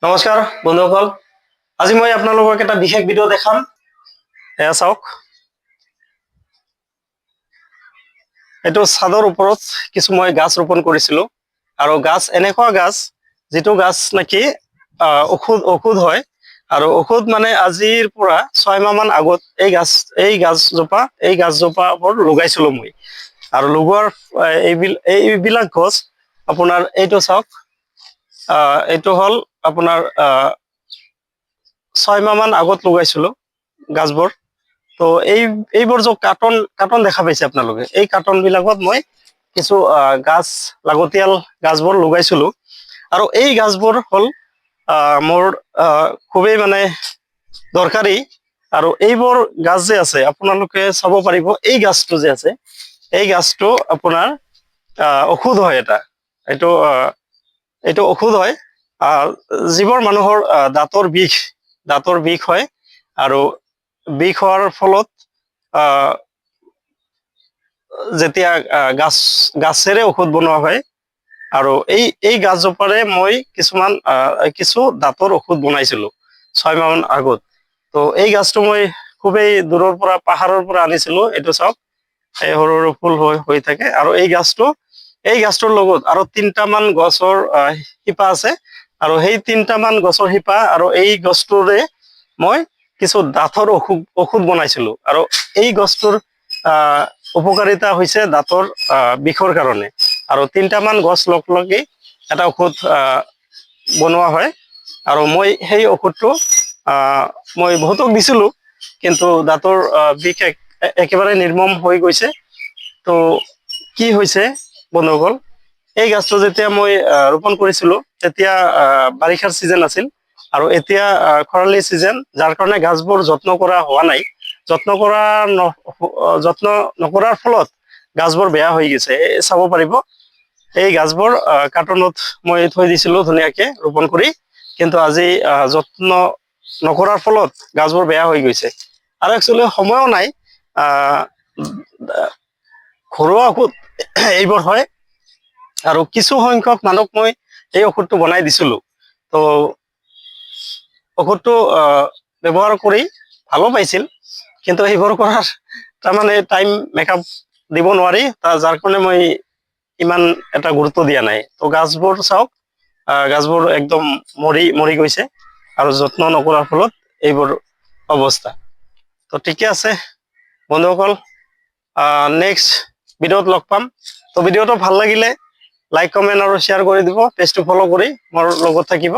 নমস্কাৰ বন্ধুসকল, আজি মই আপোনালোকক এটা বিশেষ ভিডিঅ' দেখাম। এয়া চাওক, এইটো ছাদৰ ওপৰত কিছু মই গাছ ৰোপণ কৰিছিলোঁ। আৰু গাছ এনেকুৱা গাছ যিটো গাছ নেকি ঔষধ হয়। আৰু ঔষধ মানে আজিৰ পৰা 6 মাহ মান আগত এই গাছজোপাবোৰ লগাইছিলোঁ মই। আৰু লগোৱাৰ এইবিলাক গছ আপোনাৰ এইটো চাওক, এইটো হ'ল আপোনাৰ 6 মাহ মান আগত লগাইছিলোঁ গাছবোৰ। তো এইবোৰ যে কাৰ্টন দেখা পাইছে আপোনালোকে, এই কাৰ্টন বিলাকত মই কিছু গাছ লাগতিয়াল গাছবোৰ লগাইছিলোঁ। আৰু এই গাছবোৰ হ'ল মোৰ খুবেই মানে দৰকাৰী। আৰু এইবোৰ গাছ যে আছে আপোনালোকে চাব পাৰিব, এই গাছটো যে আছে এই গাছটো আপোনাৰ ঔষধ হয়। এইটো ঔষধ হয়। যিবোৰ মানুহৰ দাঁতৰ বিষ হয়, আৰু বিষ হোৱাৰ ফলত যেতিয়া গাছেৰে ঔষধ বনোৱা হয়। আৰু এই গাছজোপাৰে মই কিছু দাঁতৰ ঔষধ বনাইছিলোঁ 6 মাহ মান আগত। তো এই গাছটো মই খুবেই দূৰৰ পৰা পাহাৰৰ পৰা আনিছিলোঁ। এইটো চাওক, এই সৰু সৰু ফুল হৈ থাকে। আৰু এই গাছটোৰ লগত আৰু 3টা মান গছৰ শিপা আছে। আৰু সেই 3টা মান গছৰ শিপা আৰু এই গছটোৰে মই কিছু দাঁতৰ ঔষধ বনাইছিলোঁ। আৰু এই গছটোৰ উপকাৰিতা হৈছে দাঁতৰ বিষৰ কাৰণে। আৰু 3টা মান গছ লগ এটা ঔষধ বনোৱা হয়। আৰু মই সেই ঔষধটো মই বহুতক দিছিলোঁ, কিন্তু দাঁতৰ বিষ একেবাৰে নিৰ্মম হৈ গৈছে। তো কি হৈছে বন্ধুসকল, এই গাছটো যেতিয়া মই ৰোপণ কৰিছিলোঁ তেতিয়া বাৰিষাৰ ছিজন আছিল। আৰু এতিয়া খৰালি ছিজন, যাৰ কাৰণে গাছবোৰ যত্ন কৰা হোৱা নাই। যত্ন নকৰাৰ ফলত গাছবোৰ বেয়া হৈ গৈছে। চাব পাৰিব, এই গাছবোৰ কাৰ্টনত মই থৈ দিছিলোঁ ধুনীয়াকে ৰোপণ কৰি, কিন্তু আজি যত্ন নকৰাৰ ফলত গাছবোৰ বেয়া হৈ গৈছে। আৰু একচুৱেলি সময়ো নাই। ঘৰুৱা ঔষধ এইবোৰ হয়। আৰু কিছু সংখ্যক মানুহক মই এই ঔষধটো বনাই দিছিলোঁ। তো ঔষধটো ব্যৱহাৰ কৰি ভালো পাইছিল, কিন্তু সেইবোৰ কৰাৰ তাৰমানে টাইম মেকআপ দিব নোৱাৰি, যাৰ কাৰণে মই ইমান এটা গুৰুত্ব দিয়া নাই। তো গাছবোৰ চাওক, গাছবোৰ একদম মৰি গৈছে। আৰু যত্ন নকৰাৰ ফলত এইবোৰ অৱস্থা। তো ঠিকে আছে বন্ধুসকল, নেক্সট ভিডিঅ'ত লগ পাম। তো ভিডিঅ'টো ভাল লাগিলে লাইক, কমেণ্ট আৰু শ্বেয়াৰ কৰি দিব। পেজটো ফ'ল' কৰি মোৰ লগত থাকিব।